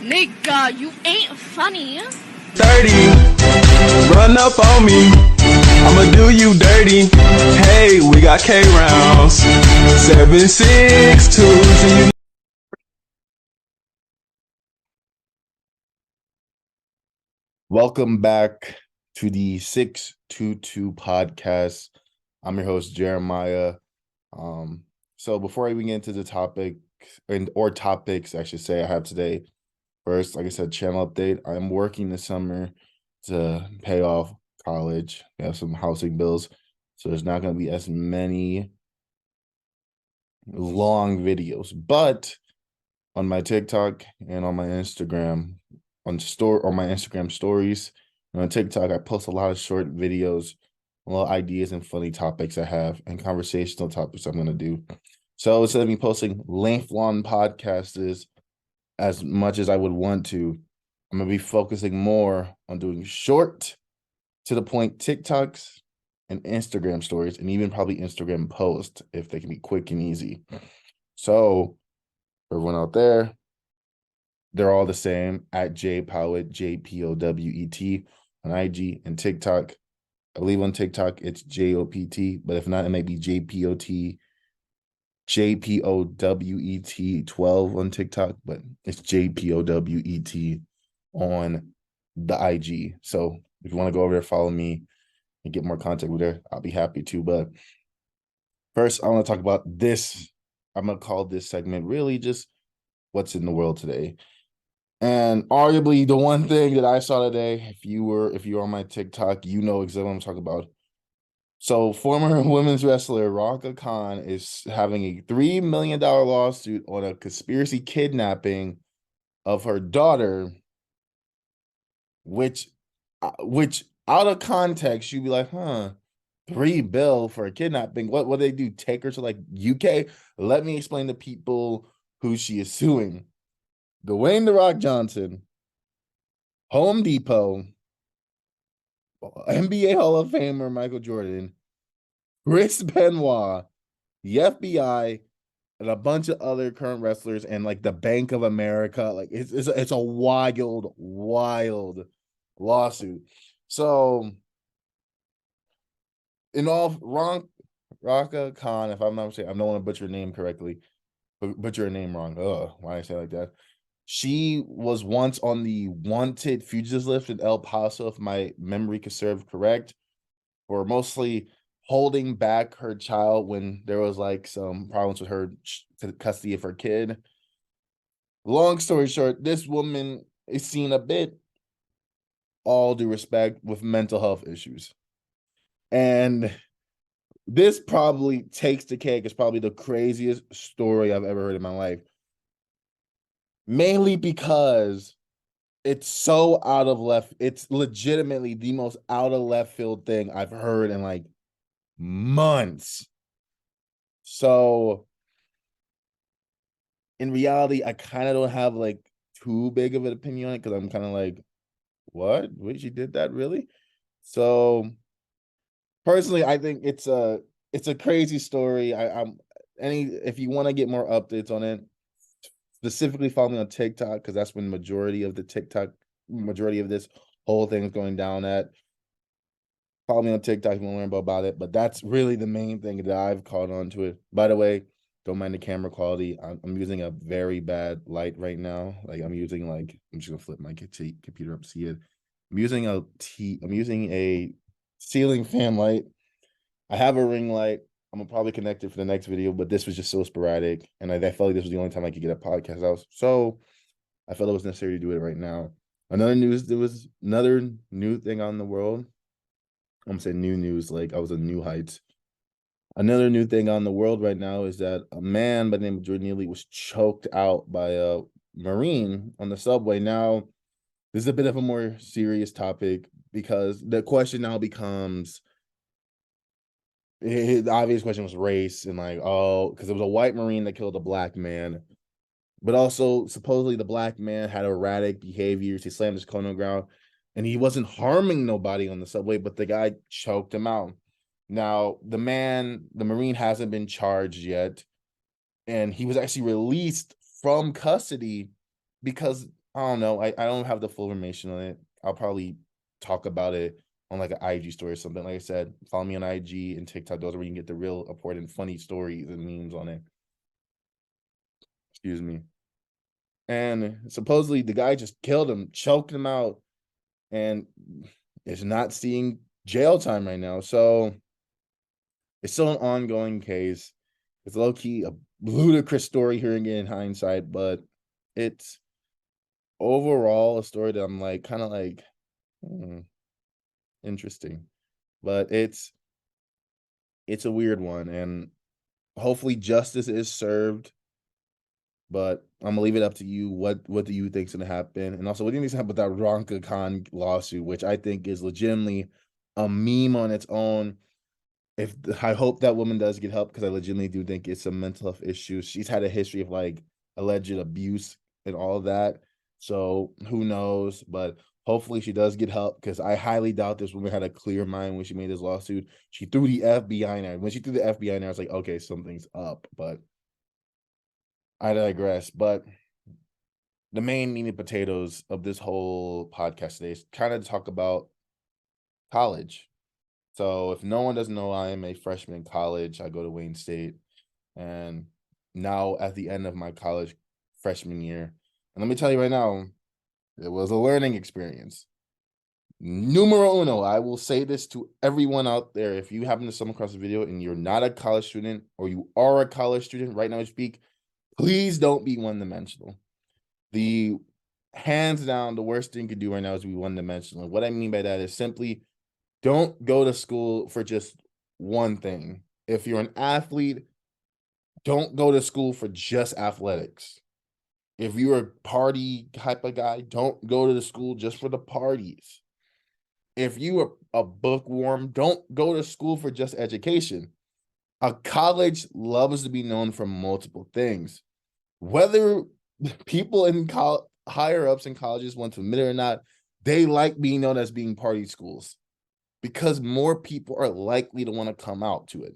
Nigga, you ain't funny. 30, run up on me. I'ma do you dirty. Hey, we got K rounds. 762. So you Welcome back to the 622 podcast. I'm your host, Jeremiah. So before I even get into the topic or topics, I should say, I have today, first, like I said, channel update. I'm working this summer to pay off college. We have some housing bills, so there's not going to be as many long videos. But on my TikTok and on my Instagram, on my Instagram stories, and on TikTok, I post a lot of short videos, a lot of ideas and funny topics I have, and conversational topics I'm going to do. So instead of me posting length-long podcasts as much as I would want to, I'm going to be focusing more on doing short, to the point TikToks and Instagram stories, and even probably Instagram posts if they can be quick and easy. So everyone out there, they're all the same at JPowet, JPOWET on IG and TikTok. I believe on TikTok it's JOPT, but if not, it may be JPOT, JPOWET 12 on TikTok, but it's JPOWET on the IG. So if you want to go over there, follow me and get more contact with there, I'll be happy to. But first, I want to talk about this. I'm going to call this segment really just what's in the world today. And arguably the one thing that I saw today, if you're on my TikTok, you know exactly what I'm talking about. So former women's wrestler Raka Khan is having a $3 million lawsuit on a conspiracy kidnapping of her daughter, which out of context, you'd be like, $3 billion for a kidnapping. What they do? Take her to like UK? Let me explain to people who she is suing. Dwayne "The Rock" Johnson, Home Depot, NBA Hall of Famer Michael Jordan, Chris Benoit, the FBI, and a bunch of other current wrestlers, and like the Bank of America. Like it's a wild lawsuit. So in all, Raka Khan, if I'm not mistaken, I don't want to butcher her name correctly, butcher her name wrong. Why did I say it like that? She was once on the wanted fugitives list in El Paso, if my memory can serve correct, for mostly holding back her child when there was like some problems with her custody of her kid. Long story short, this woman is seen a bit, all due respect, with mental health issues. And this probably takes the cake. It's probably the craziest story I've ever heard in my life. Mainly because it's so out of left. It's legitimately the most out of left field thing I've heard in like months. So in reality, I kind of don't have like too big of an opinion on it because I'm kind of like, what? Wait, she did that really? So personally, I think it's a crazy story. If you want to get more updates on it, specifically follow me on TikTok because that's when majority of this whole thing is going down at. Follow me on TikTok if you want to learn about it. But that's really the main thing that I've caught on to it. By the way, don't mind the camera quality. I'm using a very bad light right now. Like I'm just gonna flip my computer up to see it. I'm using a ceiling fan light. I have a ring light. I'm gonna probably connect it for the next video, but this was just so sporadic, and I felt like this was the only time I could get a podcast out. So I felt it was necessary to do it right now. There was another new thing on the world. I'm gonna say new news, like I was in New Heights. Another new thing on the world right now is that a man by the name of Jordan Neely was choked out by a Marine on the subway. Now, this is a bit of a more serious topic because the question now becomes, the obvious question was race and like, because it was a white Marine that killed a black man, but also supposedly the black man had erratic behaviors. He slammed his cone on the ground and he wasn't harming nobody on the subway, but the guy choked him out. Now, the Marine hasn't been charged yet, and he was actually released from custody because I don't know. I don't have the full information on it. I'll probably talk about it on like an IG story or something. Like I said, follow me on IG and TikTok. Those are where you can get the real important, funny stories and memes on it. Excuse me. And supposedly the guy just killed him, choked him out, and is not seeing jail time right now. So it's still an ongoing case. It's low key a ludicrous story hearing it in hindsight, but it's overall a story that I'm like kind of like interesting. But it's a weird one, and hopefully justice is served. But I'm gonna leave it up to you. What do you think's gonna happen? And also, what do you think's gonna happen with that Ronka Khan lawsuit, which I think is legitimately a meme on its own. If I hope that woman does get help, because I legitimately do think it's a mental health issue. She's had a history of like alleged abuse and all of that. So who knows? But hopefully she does get help, because I highly doubt this woman had a clear mind when she made this lawsuit. She threw the FBI in there. When she threw the FBI in there, I was like, okay, something's up. But I digress. But the main meat and potatoes of this whole podcast today is kind of to talk about college. So if no one doesn't know, I am a freshman in college. I go to Wayne State, and now at the end of my college freshman year. And let me tell you right now, it was a learning experience. Numero uno, I will say this to everyone out there. If you happen to stumble across a video and you're not a college student, or you are a college student right now I speak, please don't be one-dimensional. The hands down, the worst thing you could do right now is be one-dimensional. What I mean by that is simply don't go to school for just one thing. If you're an athlete, don't go to school for just athletics. If you're a party type of guy, don't go to the school just for the parties. If you are a bookworm, don't go to school for just education. A college loves to be known for multiple things. Whether people in higher ups in colleges want to admit it or not, they like being known as being party schools, because more people are likely to want to come out to it.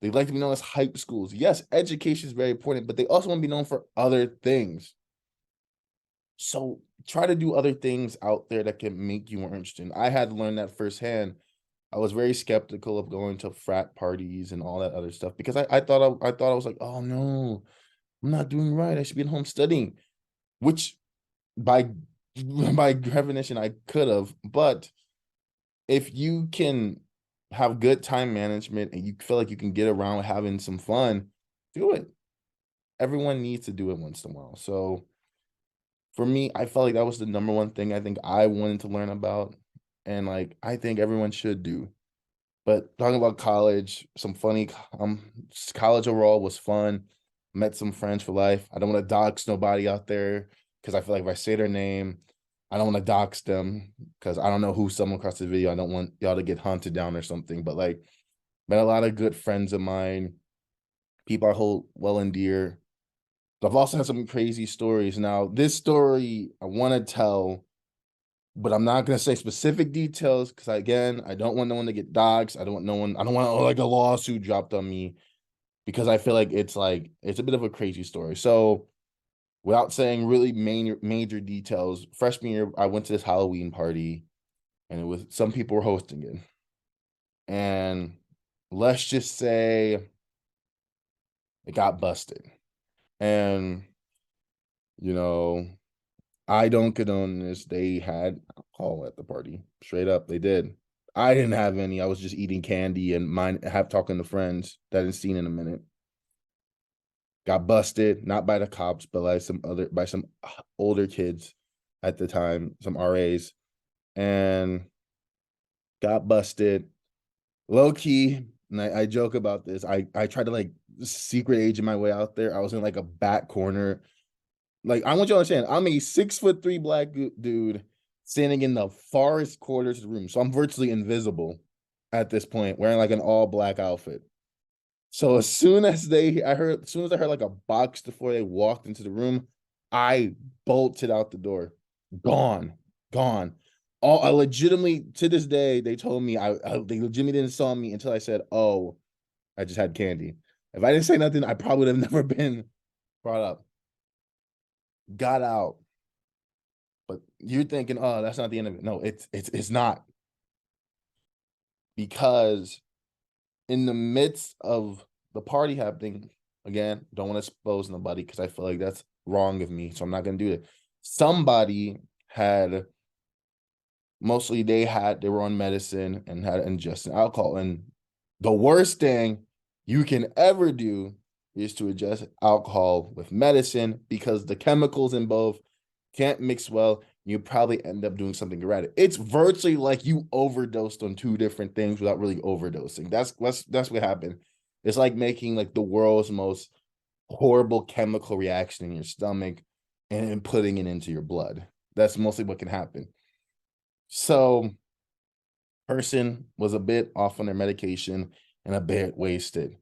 They like to be known as hype schools. Yes, education is very important, but they also want to be known for other things. So try to do other things out there that can make you more interesting. I had to learn that firsthand. I was very skeptical of going to frat parties and all that other stuff, because I thought I was like, oh no, I'm not doing right. I should be at home studying, which by definition I could have. But if you can have good time management and you feel like you can get around having some fun, do it. Everyone needs to do it once in a while. So for me, I felt like that was the number one thing I think I wanted to learn about, and like I think everyone should do. But talking about college, some funny college overall was fun. Met some friends for life. I don't want to dox nobody out there, because I feel like if I say their name, I don't want to dox them, because I don't know who someone across the video. I don't want y'all to get hunted down or something. But like, met a lot of good friends of mine, people I hold well and dear. But I've also had some crazy stories. Now, this story I want to tell, but I'm not gonna say specific details, because again, I don't want no one to get doxxed. I don't want like a lawsuit dropped on me, because I feel like it's a bit of a crazy story. So without saying really major details, freshman year, I went to this Halloween party, and it was some people were hosting it. And let's just say it got busted. And, you know, I don't condone this. They had alcohol at the party. Straight up, they did. I didn't have any. I was just eating candy and talking to friends that I hadn't seen in a minute. Got busted, not by the cops, but by some older kids at the time, some RAs, and got busted. Low key, and I joke about this. I tried to like secret agent my way out there. I was in like a back corner. Like, I want you to understand, I'm a 6'3" black dude standing in the farthest quarters of the room. So I'm virtually invisible at this point, wearing like an all black outfit. So as soon as I heard like a box before they walked into the room, I bolted out the door. Gone. I legitimately, to this day, they told me they legitimately didn't saw me until I said, oh, I just had candy. If I didn't say nothing, I probably would have never been brought up. Got out. But you're thinking, oh, that's not the end of it. No, it's not. Because in the midst of the party happening, again, don't want to expose nobody because I feel like that's wrong of me. So I'm not gonna do it. Somebody had they were on medicine and had ingested alcohol. And the worst thing you can ever do is to ingest alcohol with medicine because the chemicals in both can't mix well. You probably end up doing something erratic. It's virtually like you overdosed on two different things without really overdosing. That's what happened. It's like making like the world's most horrible chemical reaction in your stomach and putting it into your blood. That's mostly what can happen. So, person was a bit off on their medication and a bit wasted.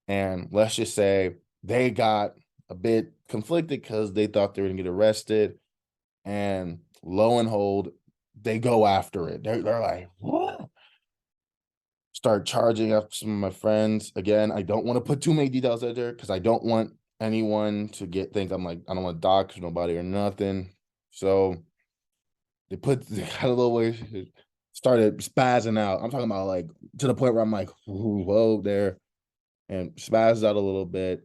And let's just say they got a bit conflicted because they thought they were going to get arrested. And lo and behold, they go after it. They're like, what? Start charging up some of my friends. Again, I don't want to put too many details out there because I don't want anyone to think I'm like, I don't want to dox nobody or nothing. So they got a little way, started spazzing out. I'm talking about like to the point where I'm like, whoa there, and spazzed out a little bit.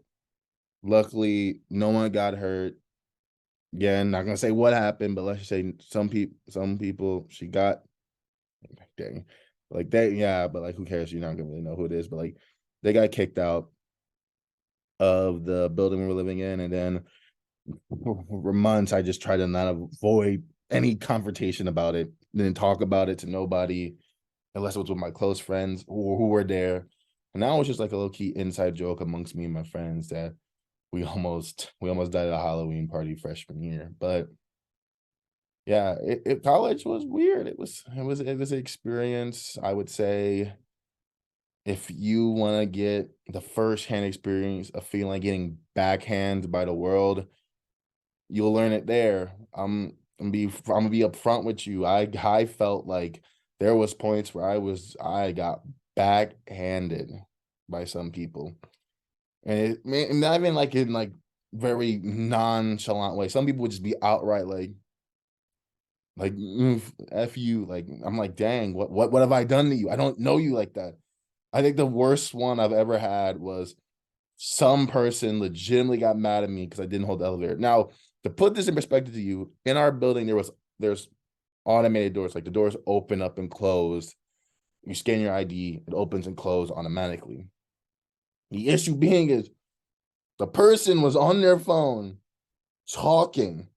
Luckily, no one got hurt. Again, not gonna say what happened, but let's just say some people she got, dang, like that, yeah, but like who cares? You're not gonna really know who it is, but like they got kicked out of the building we were living in, and then for months I just tried to not avoid any confrontation about it, didn't talk about it to nobody unless it was with my close friends who were there. And now it's just like a low key inside joke amongst me and my friends that we almost died at a Halloween party freshman year. But yeah, college was weird. It was an experience. I would say if you want to get the first-hand experience of feeling like getting backhanded by the world, you'll learn it there. I'm gonna be upfront with you. I felt like there was points where I got backhanded by some people. And not even like in like very nonchalant way. Some people would just be outright like F you. Like I'm like, dang, what have I done to you? I don't know you like that. I think the worst one I've ever had was some person legitimately got mad at me because I didn't hold the elevator. Now, to put this in perspective to you, in our building, there's automated doors, like the doors open up and close. You scan your ID, it opens and closes automatically. The issue being is the person was on their phone talking,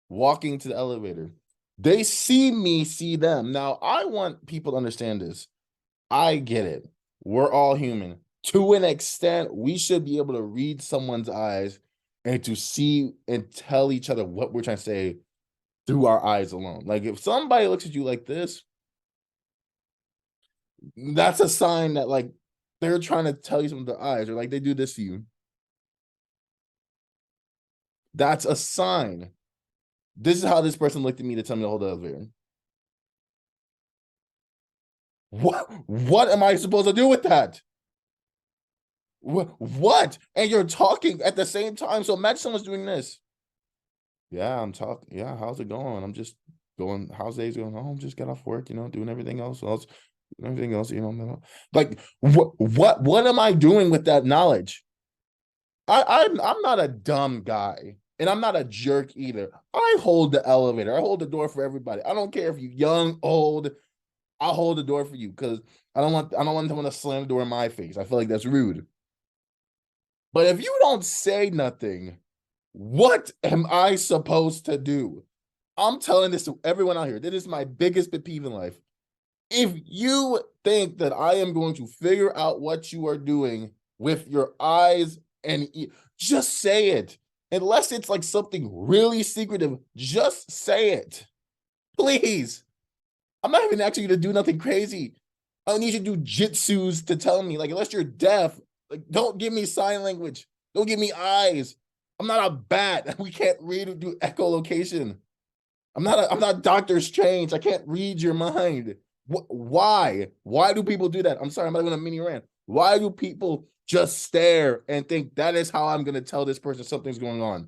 walking to the elevator. They see me, see them. Now, I want people to understand this. I get it. We're all human. To an extent, we should be able to read someone's eyes and to see and tell each other what we're trying to say through our eyes alone. Like if somebody looks at you like this, that's a sign that like they're trying to tell you something with their eyes, or like they do this to you. That's a sign. This is how this person looked at me to tell me to hold the elevator. What am I supposed to do with that? What? And you're talking at the same time. So imagine someone's doing this. Yeah, I'm talking. Yeah, how's it going? I'm just going. How's days going? Oh, I'm just got off work, doing everything else. Like what am I doing with that knowledge? I'm not a dumb guy, and I'm not a jerk either. I hold the elevator. I hold the door for everybody. I don't care if you're young, old. I'll hold the door for you because I don't want someone to slam the door in my face. I feel like that's rude. But if you don't say nothing, what am I supposed to do? I'm telling this to everyone out here. This is my biggest pet peeve in life. If you think that I am going to figure out what you are doing with your eyes and just say it. Unless it's like something really secretive, just say it. Please. I'm not even asking you to do nothing crazy. I don't need you to do jitsus to tell me. Like, unless you're deaf, like, don't give me sign language. Don't give me eyes. I'm not a bat. We can't read or do echolocation. I'm not Doctor Strange. I can't read your mind. Why? Why do people do that? I'm sorry, I'm not going to mini rant. Why do people just stare and think that is how I'm going to tell this person something's going on?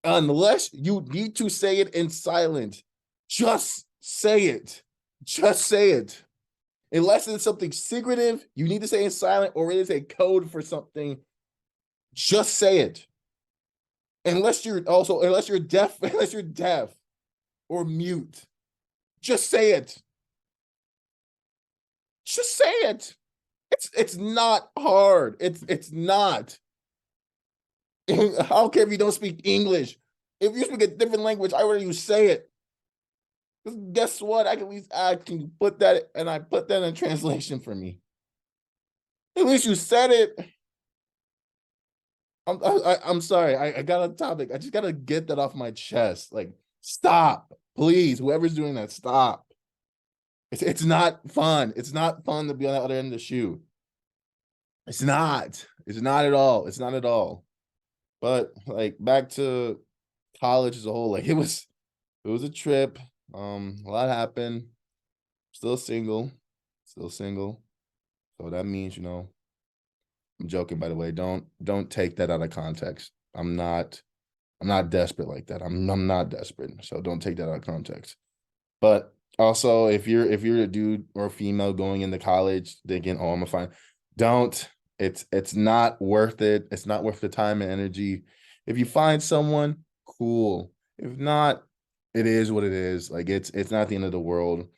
unless you need to say it in silent, just say it. Just say it. Unless it's something secretive, you need to say in silent, or it is a code for something, just say it. Unless you're deaf, unless you're deaf or mute, just say it. Just say it. It's not hard. It's not. I don't care if you don't speak English. If you speak a different language, I rather you say it. Guess what? I can at least ask, can you put that, and I put that in translation for me. At least you said it. I'm sorry. I got a topic. I just gotta get that off my chest. Like, stop, please. Whoever's doing that, stop. It's not fun. It's not fun to be on the other end of the shoe. It's not. It's not at all. It's not at all. But like, back to college as a whole, like it was a trip. A lot happened. Still single. So that means, I'm joking, by the way. Don't take that out of context. I'm not desperate like that. I'm not desperate. So don't take that out of context. But also, if you're a dude or a female going into college thinking, oh, I'm gonna find, don't. It's not worth it. It's not worth the time and energy. If you find someone, cool. If not, it is what it is. Like, it's not the end of the world.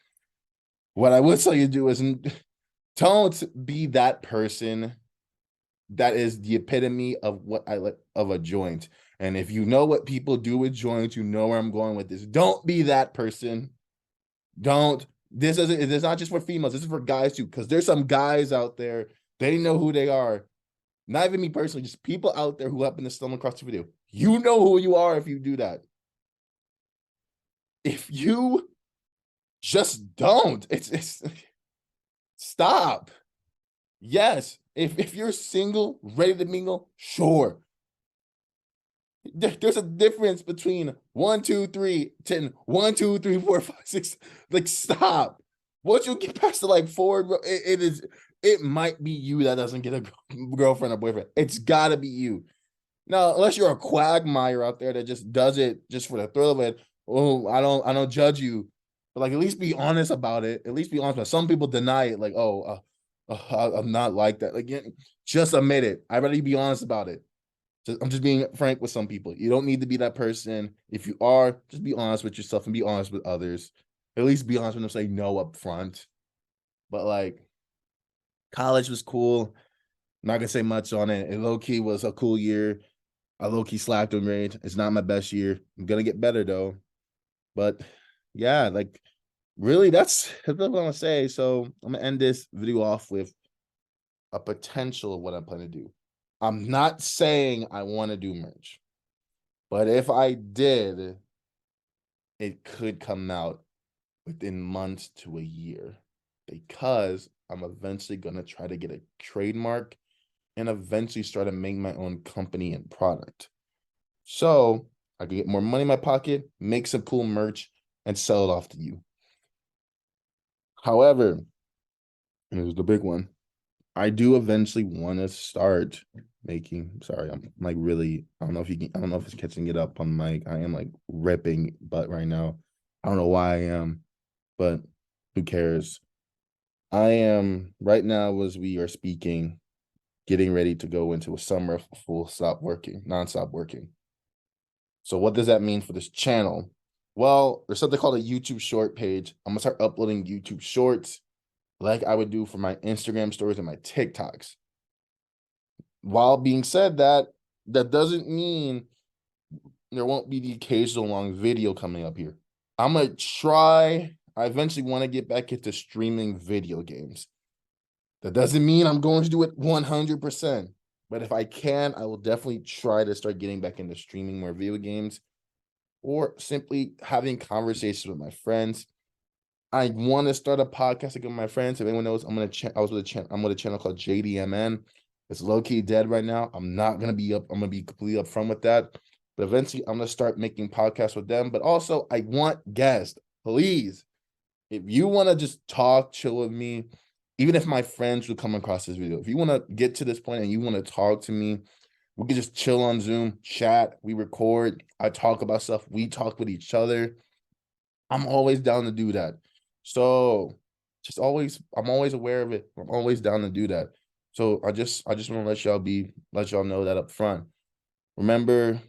What I would tell you to do is don't be that person that is the epitome of what I like of a joint. And if you know what people do with joints, you know where I'm going with this. Don't be that person. Don't. It's not just for females. This is for guys too, because there's some guys out there. They know who they are. Not even me personally, just people out there who happen to stumble across the video. You know who you are if you do that. If you just don't, it's stop. Yes, if you're single, ready to mingle, sure. There's a difference between 1, 2, 3, 10, 1, 2, 3, 4, 5, 6. Like, stop. Once you get past the like 4, it might be you that doesn't get a girlfriend or boyfriend. It's gotta be you. Now, unless you're a quagmire out there that just does it just for the thrill of it. Oh, I don't judge you, but like, at least be honest about it. At least be honest. But some people deny it. Like, I'm not like that. Like, just admit it. I'd rather you be honest about it. I'm just being frank with some people. You don't need to be that person. If you are, just be honest with yourself and be honest with others. At least be honest with them, say no up front. But like, college was cool. I'm not gonna say much on it. It low-key was a cool year. I low-key slacked on grade. It's not my best year. I'm gonna get better though. But yeah, like, really, that's what I'm gonna say. So I'm gonna end this video off with a potential of what I'm planning to do. I'm not saying I want to do merch, but if I did, it could come out within months to a year, because I'm eventually going to try to get a trademark and eventually start to make my own company and product. So I can get more money in my pocket, make some cool merch, and sell it off to you. However, and this is the big one, I do eventually want to start making, sorry, I'm like really, I don't know if it's catching it up on mic. I am like ripping butt right now. I don't know why I am, but who cares? I am right now, as we are speaking, getting ready to go into a summer of nonstop working. So what does that mean for this channel? Well, there's something called a YouTube short page. I'm gonna start uploading YouTube shorts like I would do for my Instagram stories and my TikToks. While being said that doesn't mean there won't be the occasional long video coming up here. I'm gonna try. I eventually want to get back into streaming video games. That doesn't mean I'm going to do it 100%, but if I can, I will definitely try to start getting back into streaming more video games, or simply having conversations with my friends. I want to start a podcast with my friends. If anyone knows, I'm with a channel called JDMN. It's low-key dead right now. I'm gonna be completely upfront with that. But eventually I'm gonna start making podcasts with them. But also, I want guests. Please, if you want to just talk, chill with me, even if my friends would come across this video, if you want to get to this point and you want to talk to me, We can just chill on Zoom, chat, we record, I talk about stuff, we talk with each other. I'm always down to do that. So I'm always aware of it. I'm always down to do that. So I just want to let y'all know that up front. Remember,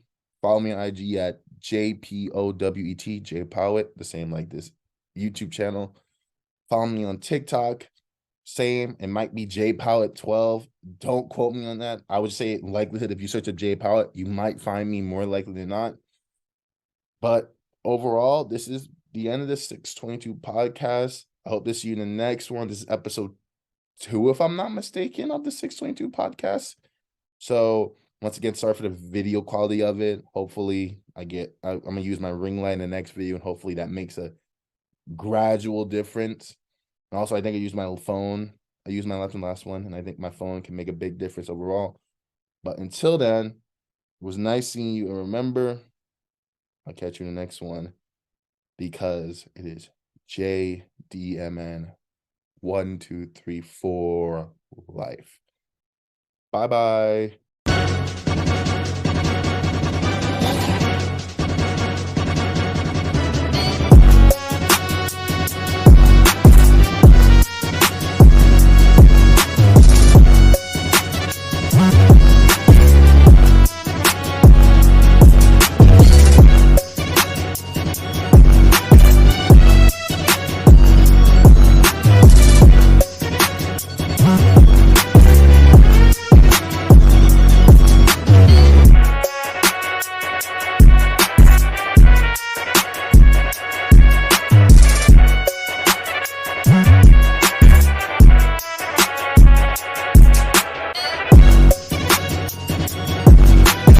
follow me on IG at JPOWET, J Powet, the same like this YouTube channel. Follow me on TikTok. Same. It might be J Powet 12. Don't quote me on that. I would say likelihood if you search a J Powet, you might find me more likely than not. But overall, this is the end of the 622 podcast. I hope to see you in the next one. This is episode 2, if I'm not mistaken, of the 622 podcast. So once again, sorry for the video quality of it. Hopefully I'm gonna use my ring light in the next video, and hopefully that makes a gradual difference. And also, I think I used my phone. I used my last one, and I think my phone can make a big difference overall. But until then, it was nice seeing you. And remember, I'll catch you in the next one, because it is JDMN 1, 2, 3, 4 life. Bye-bye.